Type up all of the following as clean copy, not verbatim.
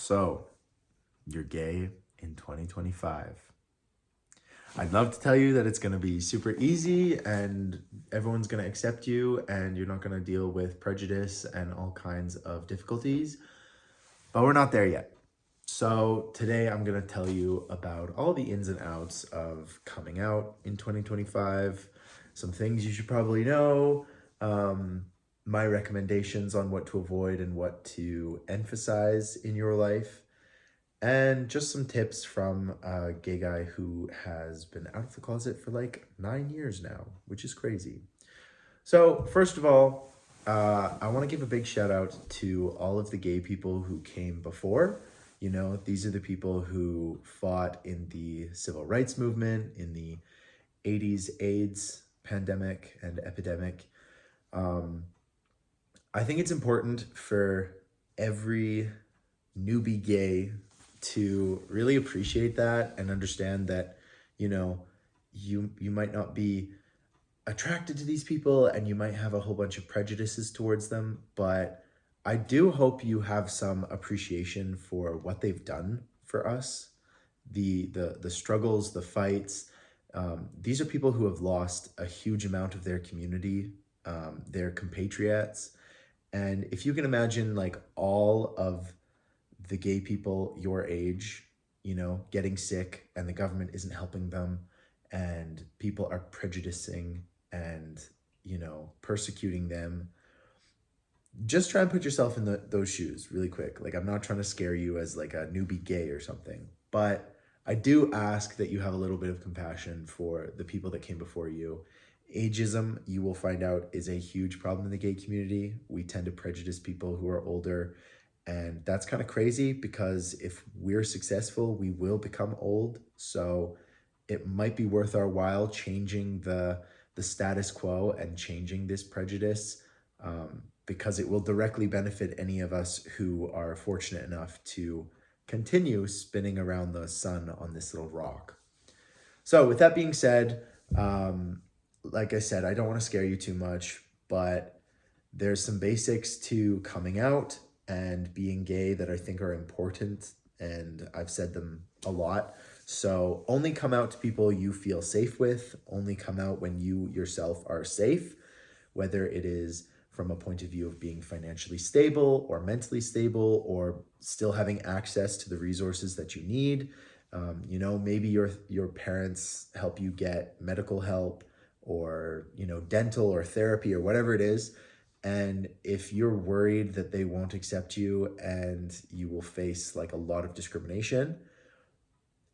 So, you're gay in 2025. I'd love to tell you that it's going to be super easy and everyone's going to accept you and you're not going to deal with prejudice and all kinds of difficulties, but we're not there yet. So, today I'm going to tell you about all the ins and outs of coming out in 2025, some things you should probably know, my recommendations on what to avoid and what to emphasize in your life, and just some tips from a gay guy who has been out of the closet for like 9 years now, which is crazy. So, first of all, I want to give a big shout out to all of the gay people who came before. You know, these are the people who fought in the civil rights movement, in the 80s AIDS pandemic and epidemic. Um, I think it's important for every newbie gay to really appreciate that and understand that, you know, you might not be attracted to these people and you might have a whole bunch of prejudices towards them, but I do hope you have some appreciation for what they've done for us, the struggles, the fights. These are people who have lost a huge amount of their community, their compatriots. And if you can imagine like all of the gay people your age, you know, getting sick and the government isn't helping them and people are prejudicing and, you know, persecuting them, just try and put yourself in those shoes really quick. Like, I'm not trying to scare you as like a newbie gay or something, but I do ask that you have a little bit of compassion for the people that came before you. Ageism, you will find out, is a huge problem in the gay community. We tend to prejudice people who are older, and that's kind of crazy because if we're successful, we will become old. So it might be worth our while changing the status quo and changing this prejudice, because it will directly benefit any of us who are fortunate enough to continue spinning around the sun on this little rock. So with that being said, like I said, I don't want to scare you too much, but there's some basics to coming out and being gay that I think are important, and I've said them a lot. So only come out to people you feel safe with, only come out when you yourself are safe, whether it is from a point of view of being financially stable or mentally stable or still having access to the resources that you need. You know, maybe your parents help you get medical help or, you know, dental or therapy or whatever it is. And if you're worried that they won't accept you and you will face like a lot of discrimination,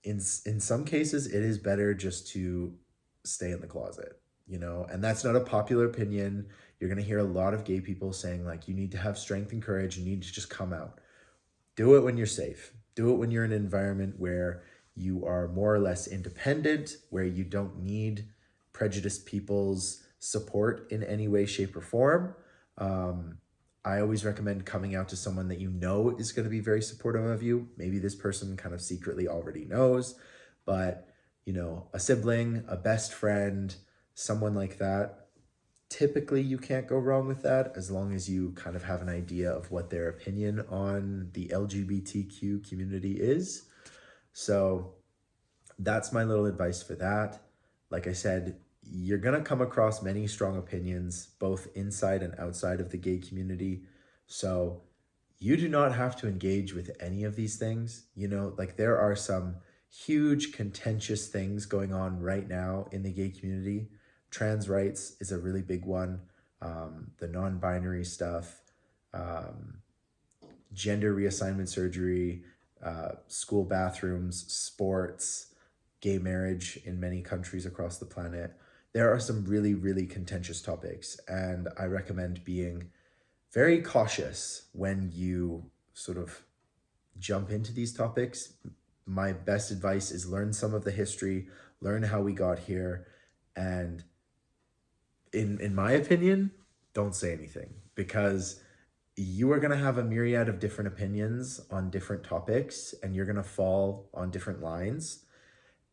in some cases, it is better just to stay in the closet, you know? And that's not a popular opinion. You're going to hear a lot of gay people saying like, you need to have strength and courage. You need to just come out. Do it when you're safe. Do it when you're in an environment where you are more or less independent, where you don't need prejudiced people's support in any way, shape, or form. I always recommend coming out to someone that you know is going to be very supportive of you. Maybe this person kind of secretly already knows, but, you know, a sibling, a best friend, someone like that. Typically, you can't go wrong with that as long as you kind of have an idea of what their opinion on the LGBTQ community is. So that's my little advice for that. Like I said, you're going to come across many strong opinions, both inside and outside of the gay community. So you do not have to engage with any of these things. You know, like there are some huge contentious things going on right now in the gay community. Trans rights is a really big one. The non-binary stuff, gender reassignment surgery, school bathrooms, sports, gay marriage in many countries across the planet. There are some really, really contentious topics, and I recommend being very cautious when you sort of jump into these topics. My best advice is learn some of the history, learn how we got here, and in my opinion, don't say anything, because you are going to have a myriad of different opinions on different topics and you're going to fall on different lines.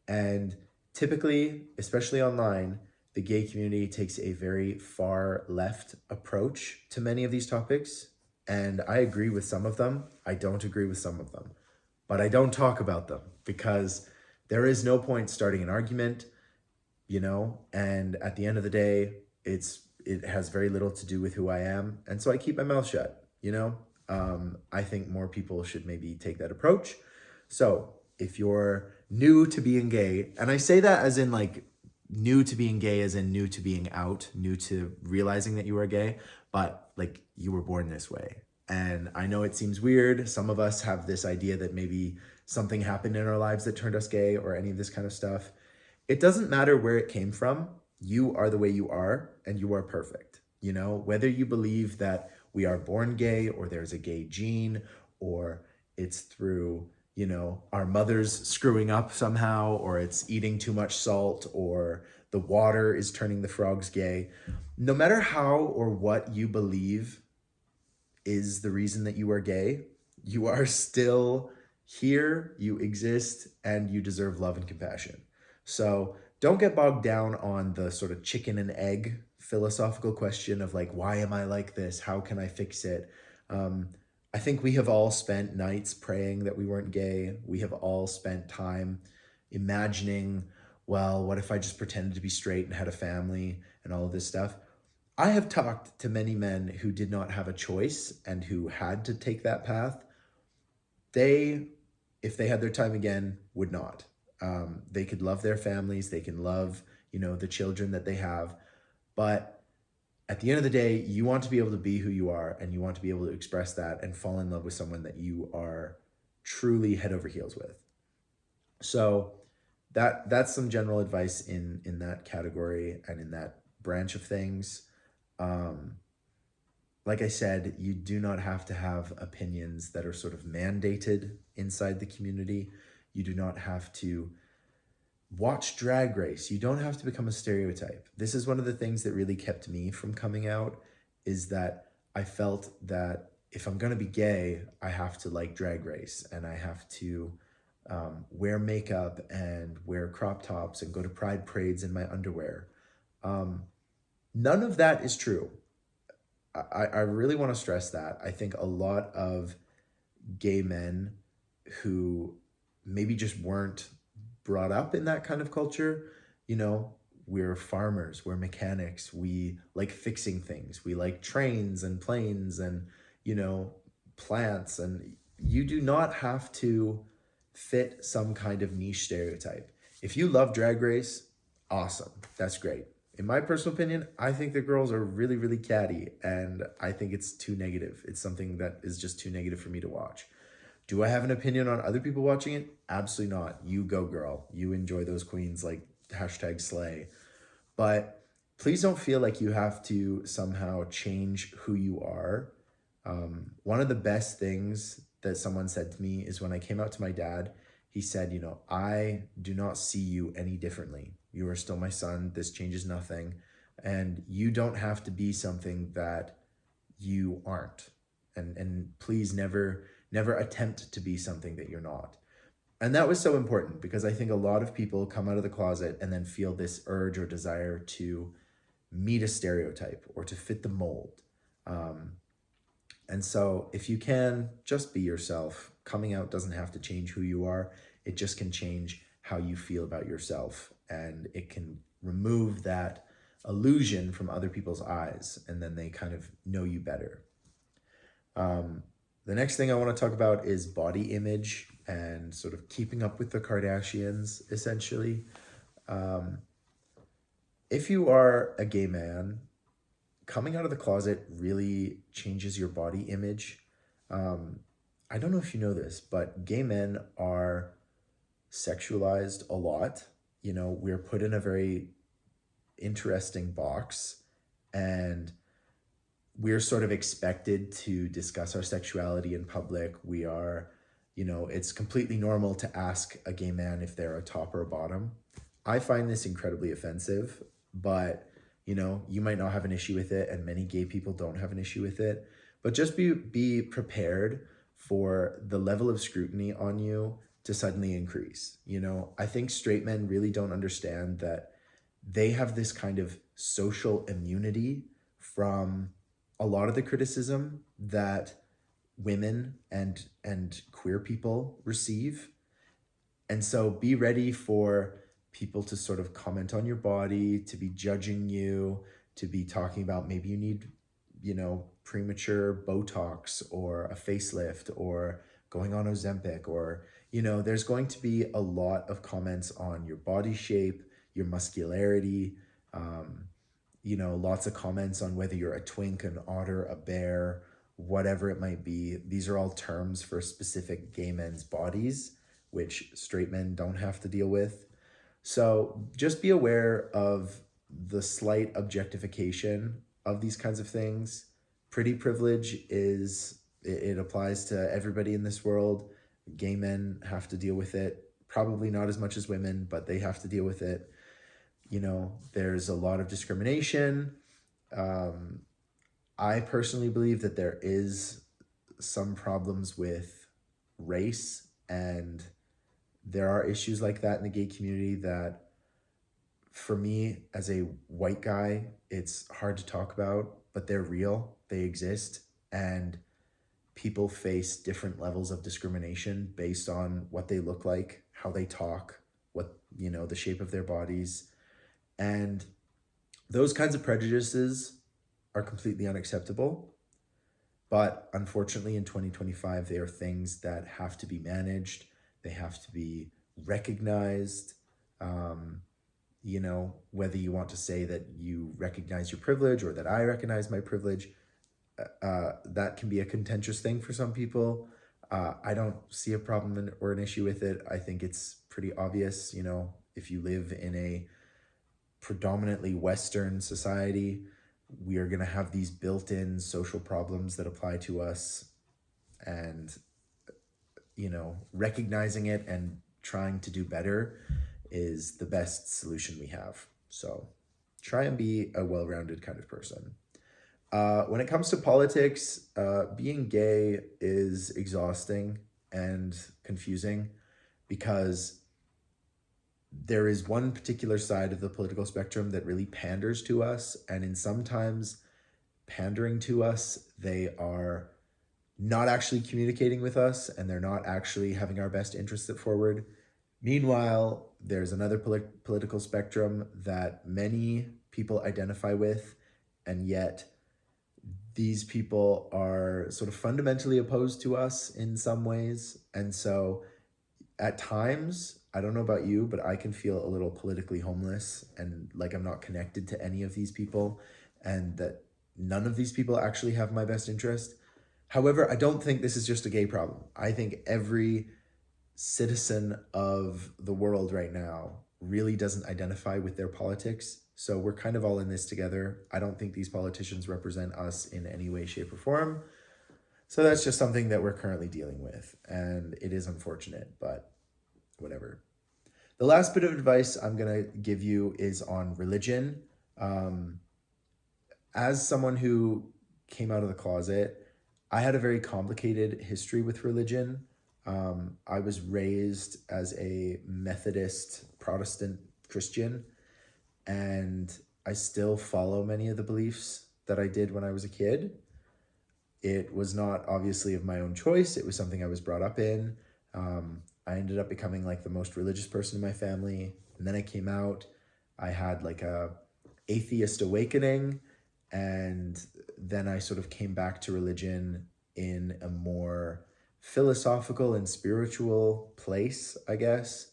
And typically, especially online, the gay community takes a very far left approach to many of these topics. And I agree with some of them. I don't agree with some of them. But I don't talk about them because there is no point starting an argument, and at the end of the day, it has very little to do with who I am. And so I keep my mouth shut. I think more people should maybe take that approach. So if you're new to being gay, and I say that as in like new to being gay, as in new to being out, new to realizing that you are gay, but like you were born this way. And I know it seems weird. Some of us have this idea that maybe something happened in our lives that turned us gay or any of this kind of stuff. It doesn't matter where it came from. You are the way you are, and you are perfect. Whether you believe that we are born gay or there's a gay gene, or it's through, our mothers screwing up somehow, or it's eating too much salt, or the water is turning the frogs gay. No matter how or what you believe is the reason that you are gay, you are still here, you exist, and you deserve love and compassion. So don't get bogged down on the sort of chicken and egg philosophical question of like, why am I like this? How can I fix it? I think we have all spent nights praying that we weren't gay. We have all spent time imagining, well, what if I just pretended to be straight and had a family and all of this stuff? I have talked to many men who did not have a choice and who had to take that path. They, if they had their time again, would not. They could love their families. They can love, the children that they have. But at the end of the day, you want to be able to be who you are, and you want to be able to express that and fall in love with someone that you are truly head over heels with. So that's some general advice in that category and in that branch of things. Like I said, you do not have to have opinions that are sort of mandated inside the community. You do not have to watch Drag Race. You don't have to become a stereotype. This is one of the things that really kept me from coming out, is that I felt that if I'm going to be gay, I have to like Drag Race, and I have to wear makeup and wear crop tops and go to pride parades in my underwear. None of that is true. I really want to stress that. I think a lot of gay men who maybe just weren't brought up in that kind of culture, we're farmers, we're mechanics, we like fixing things, we like trains and planes and, plants, and you do not have to fit some kind of niche stereotype. If you love Drag Race, awesome, that's great. In my personal opinion, I think the girls are really, really catty, and I think it's too negative. It's something that is just too negative for me to watch. Do I have an opinion on other people watching it? Absolutely not. You go, girl. You enjoy those queens, like #slay. But please don't feel like you have to somehow change who you are. One of the best things that someone said to me is when I came out to my dad, he said, I do not see you any differently. You are still my son. This changes nothing. And you don't have to be something that you aren't. And please never attempt to be something that you're not. And that was so important, because I think a lot of people come out of the closet and then feel this urge or desire to meet a stereotype or to fit the mold. And so if you can, just be yourself. Coming out doesn't have to change who you are. It just can change how you feel about yourself. And it can remove that illusion from other people's eyes, and then they kind of know you better. The next thing I want to talk about is body image and sort of keeping up with the Kardashians, essentially. If you are a gay man, coming out of the closet really changes your body image. I don't know if you know this, but gay men are sexualized a lot. We're put in a very interesting box, and we're sort of expected to discuss our sexuality in public. We are, it's completely normal to ask a gay man if they're a top or a bottom. I find this incredibly offensive, but, you might not have an issue with it, and many gay people don't have an issue with it. But just be prepared for the level of scrutiny on you to suddenly increase. I think straight men really don't understand that they have this kind of social immunity from a lot of the criticism that women and queer people receive. And so be ready for people to sort of comment on your body, to be judging you, to be talking about maybe you need, premature Botox or a facelift or going on Ozempic, or, there's going to be a lot of comments on your body shape, your muscularity, lots of comments on whether you're a twink, an otter, a bear, whatever it might be. These are all terms for specific gay men's bodies, which straight men don't have to deal with. So just be aware of the slight objectification of these kinds of things. Pretty privilege it applies to everybody in this world. Gay men have to deal with it. Probably not as much as women, but they have to deal with it. There's a lot of discrimination. I personally believe that there is some problems with race, and there are issues like that in the gay community that, for me as a white guy, it's hard to talk about, but they're real, they exist, and people face different levels of discrimination based on what they look like, how they talk, the shape of their bodies. And those kinds of prejudices are completely unacceptable. But unfortunately, in 2025, they are things that have to be managed. They have to be recognized. Whether you want to say that you recognize your privilege or that I recognize my privilege, that can be a contentious thing for some people. I don't see a problem or an issue with it. I think it's pretty obvious, if you live in a predominantly Western society, we are going to have these built-in social problems that apply to us, and recognizing it and trying to do better is the best solution we have. So try and be a well-rounded kind of person. When it comes to politics, being gay is exhausting and confusing because there is one particular side of the political spectrum that really panders to us, and in sometimes pandering to us, they are not actually communicating with us and they're not actually having our best interests at forward. Meanwhile, there's another political spectrum that many people identify with, and yet these people are sort of fundamentally opposed to us in some ways. And so at times, I don't know about you, but I can feel a little politically homeless and like I'm not connected to any of these people, and that none of these people actually have my best interest. However, I don't think this is just a gay problem. I think every citizen of the world right now really doesn't identify with their politics. So we're kind of all in this together. I don't think these politicians represent us in any way, shape, or form. So that's just something that we're currently dealing with. And it is unfortunate, but whatever. The last bit of advice I'm going to give you is on religion. As someone who came out of the closet, I had a very complicated history with religion. I was raised as a Methodist Protestant Christian, and I still follow many of the beliefs that I did when I was a kid. It was not obviously of my own choice. It was something I was brought up in. I ended up becoming like the most religious person in my family. And then I came out, I had like a atheist awakening. And then I sort of came back to religion in a more philosophical and spiritual place, I guess.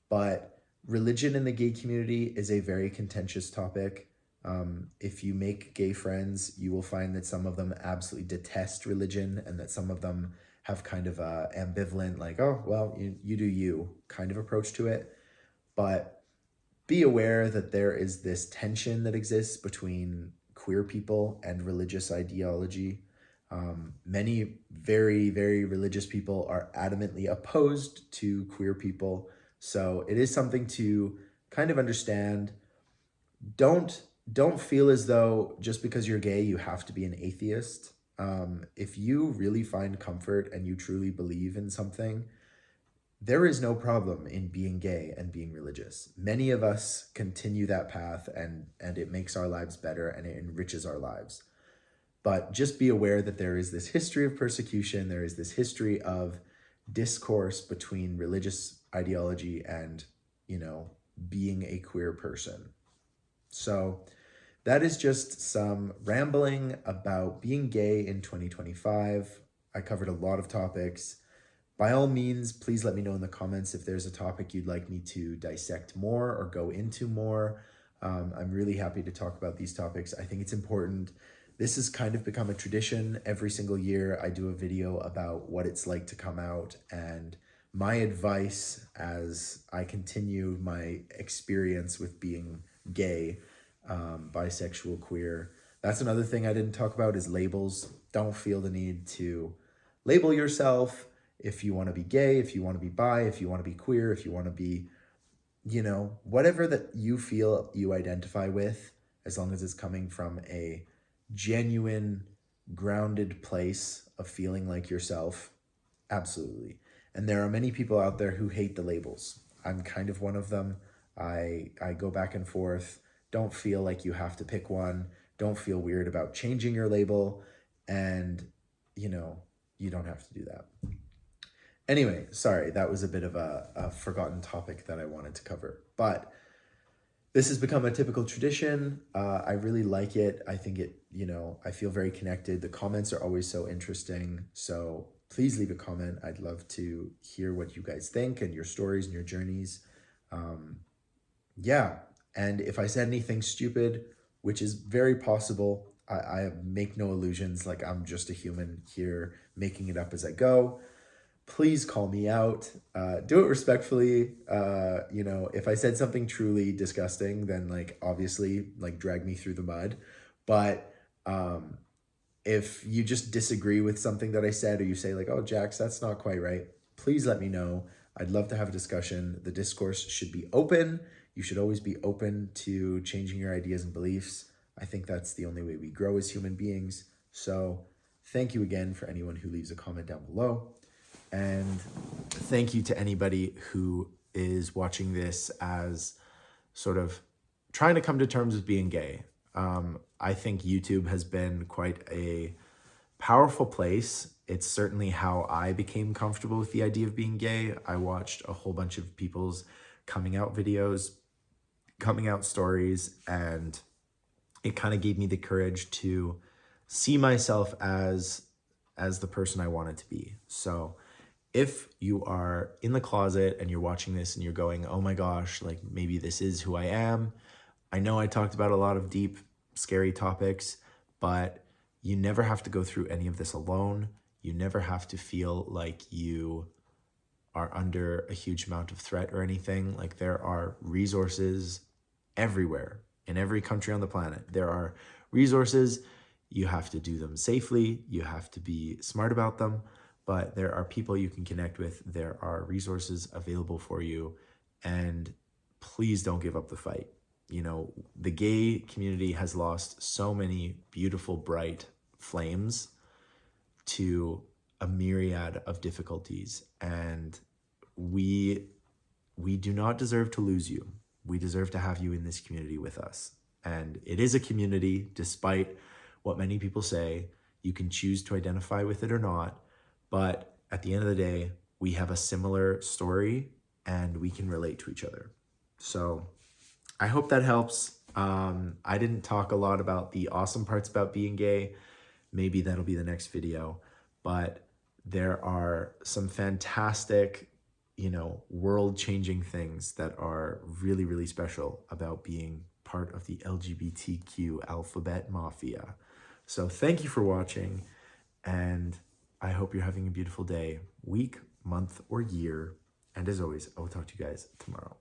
But religion in the gay community is a very contentious topic. If you make gay friends, you will find that some of them absolutely detest religion, and that some of them have kind of a ambivalent, like, oh, well, you do you kind of approach to it. But be aware that there is this tension that exists between queer people and religious ideology. Many very, very religious people are adamantly opposed to queer people. So it is something to kind of understand. Don't feel as though just because you're gay, you have to be an atheist. If you really find comfort and you truly believe in something, there is no problem in being gay and being religious. Many of us continue that path, and it makes our lives better and it enriches our lives. But just be aware that there is this history of persecution. There is this history of discourse between religious ideology and, being a queer person. So that is just some rambling about being gay in 2025. I covered a lot of topics. By all means, please let me know in the comments if there's a topic you'd like me to dissect more or go into more. I'm really happy to talk about these topics. I think it's important. This has kind of become a tradition. Every single year I do a video about what it's like to come out and my advice as I continue my experience with being gay, bisexual, queer. That's another thing I didn't talk about is labels. Don't feel the need to label yourself if you want to be gay, if you want to be bi, if you want to be queer, if you want to be, whatever that you feel you identify with, as long as it's coming from a genuine, grounded place of feeling like yourself. Absolutely. And there are many people out there who hate the labels. I'm kind of one of them. I go back and forth. Don't feel like you have to pick one. Don't feel weird about changing your label. And, you don't have to do that. Anyway, sorry, that was a bit of a forgotten topic that I wanted to cover. But this has become a typical tradition. I really like it. I think it, I feel very connected. The comments are always so interesting. So please leave a comment. I'd love to hear what you guys think and your stories and your journeys. Yeah. And if I said anything stupid, which is very possible, I make no illusions. Like I'm just a human here making it up as I go. Please call me out. Do it respectfully. If I said something truly disgusting, then obviously drag me through the mud. But if you just disagree with something that I said, or you say oh, Jax, that's not quite right, please let me know. I'd love to have a discussion. The discourse should be open. You should always be open to changing your ideas and beliefs. I think that's the only way we grow as human beings. So thank you again for anyone who leaves a comment down below. And thank you to anybody who is watching this as sort of trying to come to terms with being gay. I think YouTube has been quite a powerful place. It's certainly how I became comfortable with the idea of being gay. I watched a whole bunch of people's coming out videos, coming out stories, and it kind of gave me the courage to see myself as the person I wanted to be. So if you are in the closet and you're watching this and you're going, oh my gosh, maybe this is who I am. I know I talked about a lot of deep, scary topics, but you never have to go through any of this alone. You never have to feel like you are under a huge amount of threat or anything. There are resources everywhere in every country on the planet. There are resources. You have to do them safely. You have to be smart about them. But there are people you can connect with. There are resources available for you. And please don't give up the fight. The gay community has lost so many beautiful, bright flames to a myriad of difficulties. And we do not deserve to lose you. We deserve to have you in this community with us. And it is a community, despite what many people say. You can choose to identify with it or not. But at the end of the day, we have a similar story and we can relate to each other. So I hope that helps. I didn't talk a lot about the awesome parts about being gay. Maybe that'll be the next video. But there are some fantastic, world-changing things that are really, really special about being part of the LGBTQ alphabet mafia. So thank you for watching, and I hope you're having a beautiful day, week, month, or year. And as always, I will talk to you guys tomorrow.